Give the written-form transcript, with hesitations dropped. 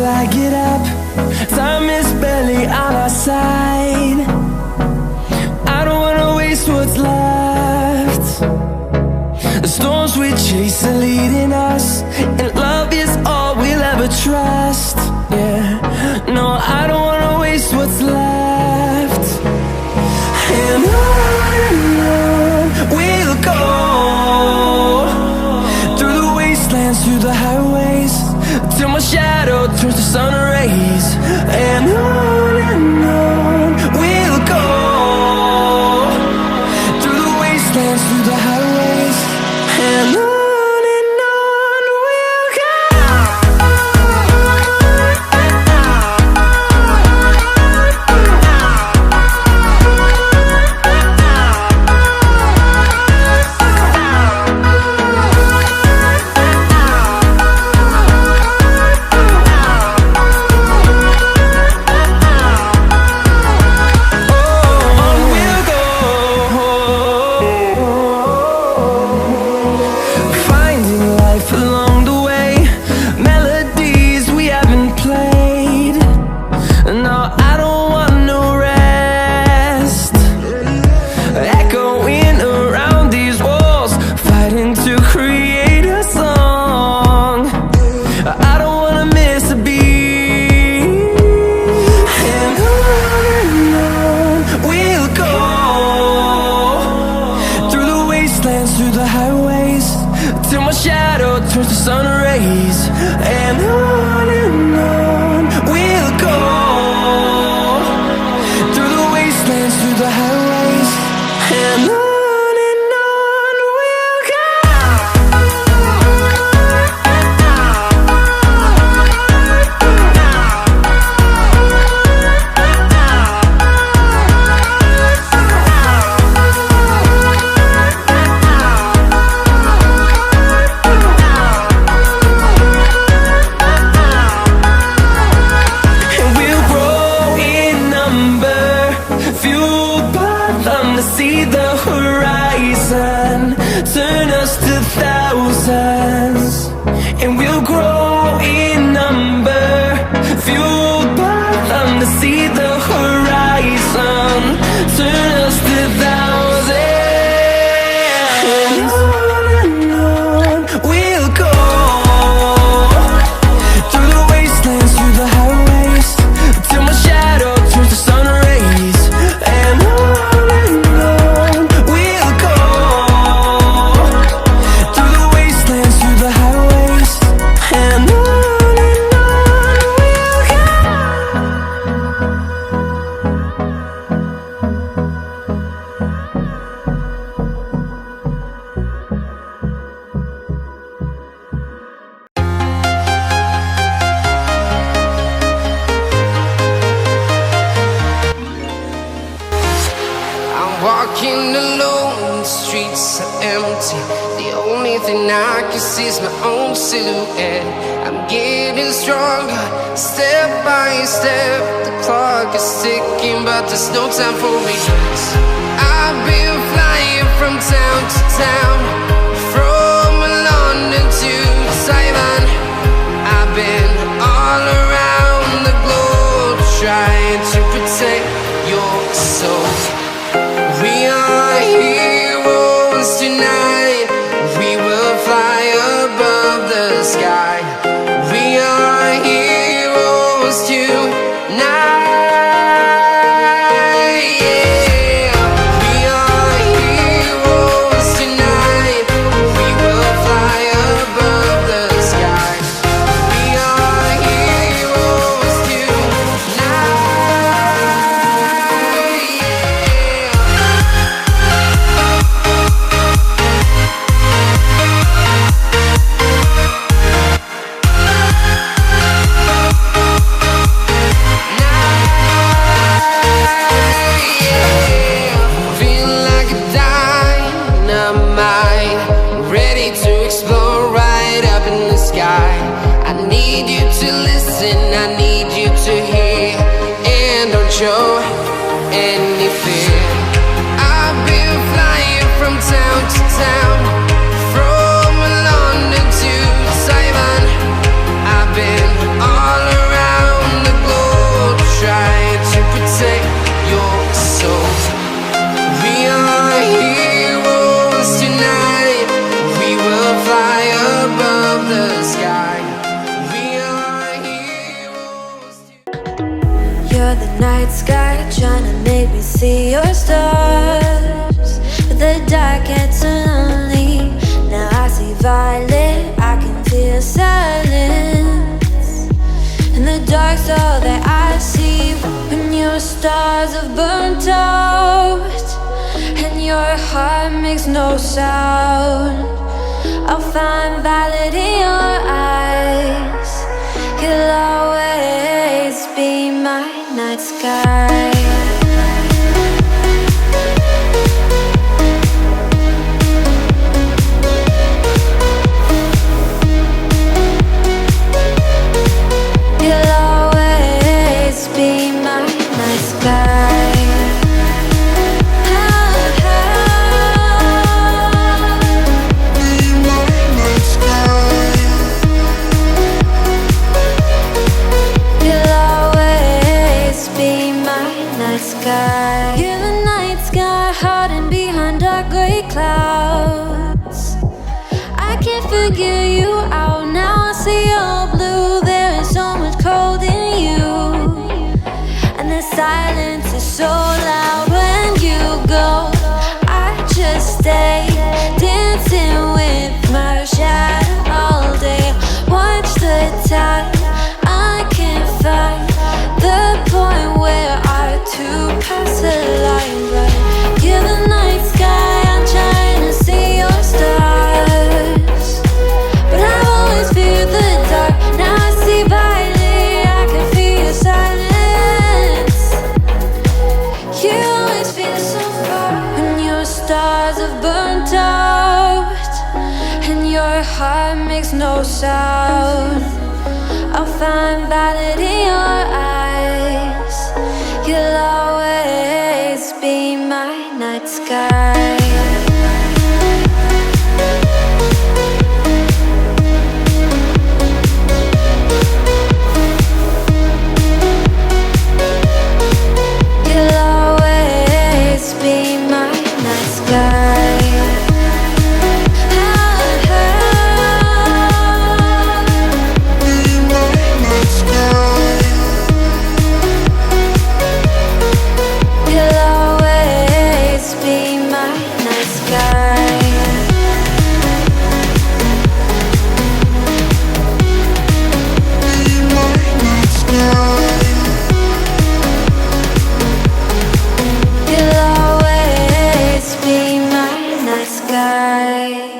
I get up. Time is barely on our side. I don't wanna waste what's left. The storms we chase are leading us, and love is all we'll ever trust. Yeah, no, I don't wanna waste what's left. And on we'll go, through the wastelands, through the highways, till my shadow turns to sun rays. And on we'll go, through the wastelands, through the highways, and on we'll go. Through the highways, till my shadow turns to sun rays. And on we'll go, through the wastelands, through the highways, and on we'll go. See the horizon, turn us to thousands, and we'll grow in number, fueled by them. To see the horizon, turn us to thousands, and on we'll go, through the wastelands, through the highways, till my shadow turns to sun rays. And walking alone, the streets are empty. The only thing I can see is my own silhouette. I'm getting stronger, step by step. The clock is ticking, but there's no time for regrets. I've been flying from town to town, from London to Taiwan. I've been all around the globe, trying to protect your soul. We are heroes tonight. We will fly above the sky. We are heroes tonight. Yeah. We are heroes tonight. We will fly above the sky. We are heroes tonight. I need you to listen, I need you to hear, and don't show any fear. I've been flying from town to town, from London to Taiwan. I've been all around You're the night sky, trying to make me see your stars. But the dark gets so lonely. Now I see violet, I can feel silence. And the dark's all that I see. When your stars have burnt out and your heart makes no sound, I'll find violet in your eyes. You'll always be my night sky. You'll always be my night sky. You're the night sky, hiding behind dark gray clouds. I can't figure you out now. I see you're blue. There is so much cold in you, and the silence is so loud when you go. I just stay dancing with my shadow all day. Watch the tide. I can't find the point where to pass the line, but you're the night sky. I'm trying to see your stars, but I always fear the dark. Now I see violet, I can feel your silence. You always feel so far. When your stars have burnt out and your heart makes no sound, I'll find violet in your eyes. You'll always be my night sky. You'll always be my night sky. You'll always be my night sky.